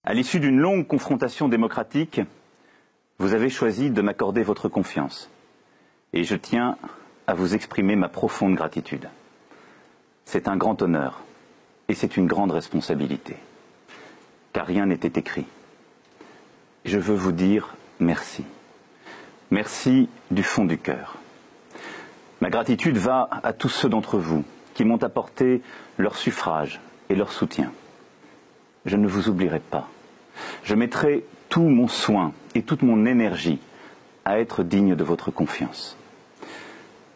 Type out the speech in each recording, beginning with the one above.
À l'issue d'une longue confrontation démocratique, vous avez choisi de m'accorder votre confiance. Et je tiens à vous exprimer ma profonde gratitude. C'est un grand honneur et c'est une grande responsabilité. Car rien n'était écrit. Je veux vous dire merci. Merci du fond du cœur. Ma gratitude va à tous ceux d'entre vous qui m'ont apporté leur suffrage et leur soutien. Je ne vous oublierai pas. Je mettrai tout mon soin et toute mon énergie à être digne de votre confiance.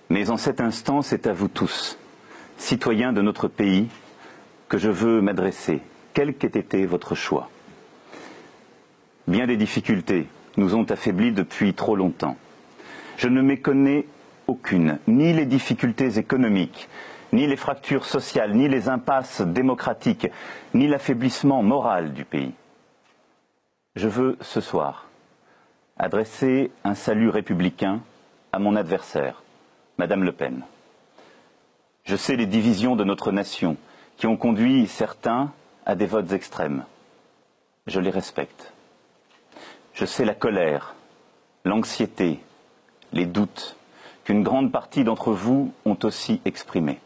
Mais en cet instant, c'est à vous tous, citoyens de notre pays, que je veux m'adresser, quel qu'ait été votre choix. Bien des difficultés nous ont affaiblis depuis trop longtemps. Je ne méconnais aucune, ni les difficultés économiques, ni les fractures sociales, ni les impasses démocratiques, ni l'affaiblissement moral du pays. Je veux, ce soir, adresser un salut républicain à mon adversaire, Madame Le Pen. Je sais les divisions de notre nation qui ont conduit certains à des votes extrêmes. Je les respecte. Je sais la colère, l'anxiété, les doutes qu'une grande partie d'entre vous ont aussi exprimés.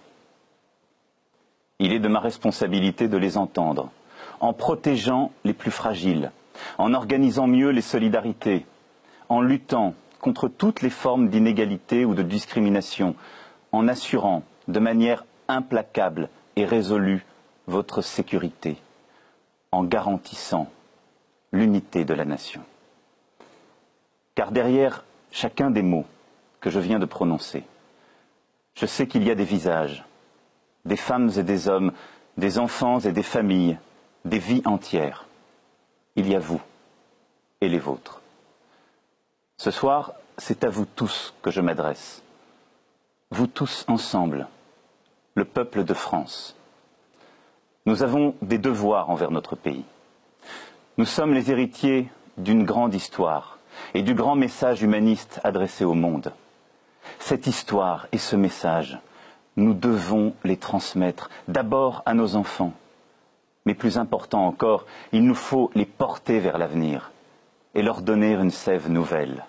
Il est de ma responsabilité de les entendre, en protégeant les plus fragiles, en organisant mieux les solidarités, en luttant contre toutes les formes d'inégalité ou de discrimination, en assurant de manière implacable et résolue votre sécurité, en garantissant l'unité de la nation. Car derrière chacun des mots que je viens de prononcer, je sais qu'il y a des visages, des femmes et des hommes, des enfants et des familles, des vies entières. Il y a vous et les vôtres. Ce soir, c'est à vous tous que je m'adresse. Vous tous ensemble, le peuple de France. Nous avons des devoirs envers notre pays. Nous sommes les héritiers d'une grande histoire et du grand message humaniste adressé au monde. Cette histoire et ce message, nous devons les transmettre d'abord à nos enfants. Mais plus important encore, il nous faut les porter vers l'avenir et leur donner une sève nouvelle.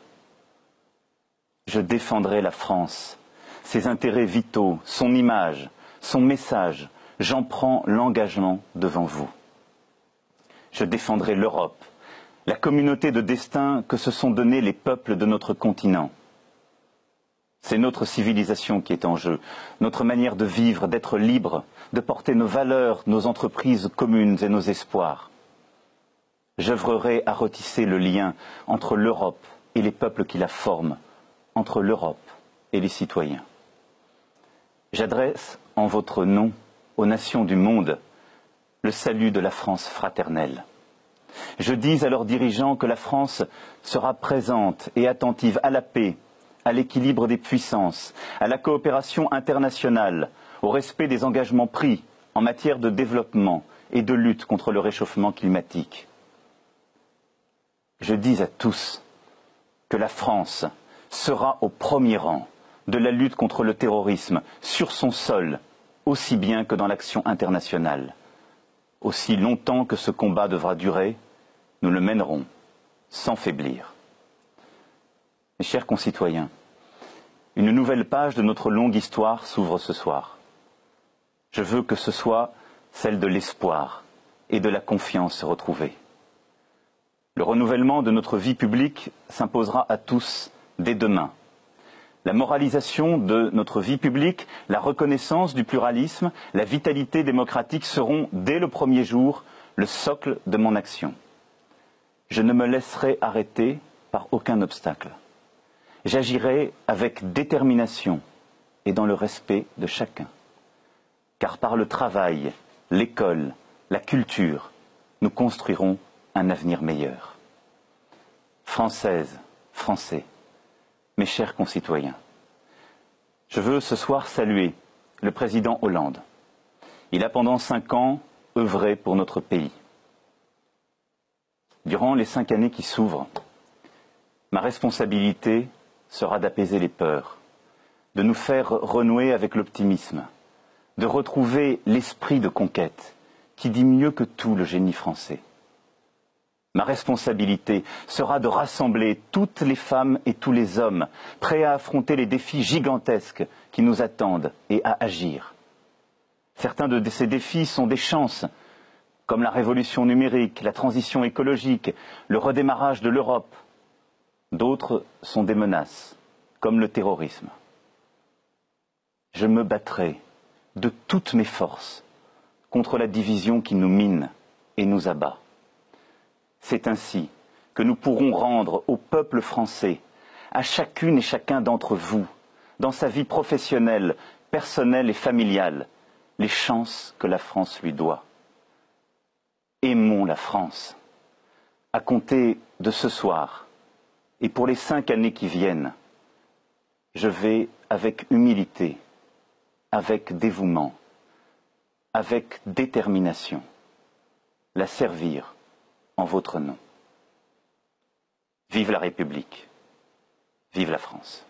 Je défendrai la France, ses intérêts vitaux, son image, son message. J'en prends l'engagement devant vous. Je défendrai l'Europe, la communauté de destin que se sont donnés les peuples de notre continent. C'est notre civilisation qui est en jeu, notre manière de vivre, d'être libre, de porter nos valeurs, nos entreprises communes et nos espoirs. J'œuvrerai à retisser le lien entre l'Europe et les peuples qui la forment, entre l'Europe et les citoyens. J'adresse en votre nom aux nations du monde le salut de la France fraternelle. Je dis à leurs dirigeants que la France sera présente et attentive à la paix, à l'équilibre des puissances, à la coopération internationale, au respect des engagements pris en matière de développement et de lutte contre le réchauffement climatique. Je dis à tous que la France sera au premier rang de la lutte contre le terrorisme sur son sol, aussi bien que dans l'action internationale. Aussi longtemps que ce combat devra durer, nous le mènerons sans faiblir. Mes chers concitoyens, une nouvelle page de notre longue histoire s'ouvre ce soir. Je veux que ce soit celle de l'espoir et de la confiance retrouvée. Le renouvellement de notre vie publique s'imposera à tous dès demain. La moralisation de notre vie publique, la reconnaissance du pluralisme, la vitalité démocratique seront, dès le premier jour, le socle de mon action. Je ne me laisserai arrêter par aucun obstacle. J'agirai avec détermination et dans le respect de chacun. Car par le travail, l'école, la culture, nous construirons un avenir meilleur. Françaises, Français, mes chers concitoyens, je veux ce soir saluer le président Hollande. Il a pendant 5 ans œuvré pour notre pays. Durant les 5 années qui s'ouvrent, ma responsabilité sera d'apaiser les peurs, de nous faire renouer avec l'optimisme, de retrouver l'esprit de conquête qui dit mieux que tout le génie français. Ma responsabilité sera de rassembler toutes les femmes et tous les hommes prêts à affronter les défis gigantesques qui nous attendent et à agir. Certains de ces défis sont des chances, comme la révolution numérique, la transition écologique, le redémarrage de l'Europe. D'autres sont des menaces, comme le terrorisme. Je me battrai de toutes mes forces contre la division qui nous mine et nous abat. C'est ainsi que nous pourrons rendre au peuple français, à chacune et chacun d'entre vous, dans sa vie professionnelle, personnelle et familiale, les chances que la France lui doit. Aimons la France. À compter de ce soir, et pour les 5 années qui viennent, je vais avec humilité, avec dévouement, avec détermination, la servir en votre nom. Vive la République, vive la France.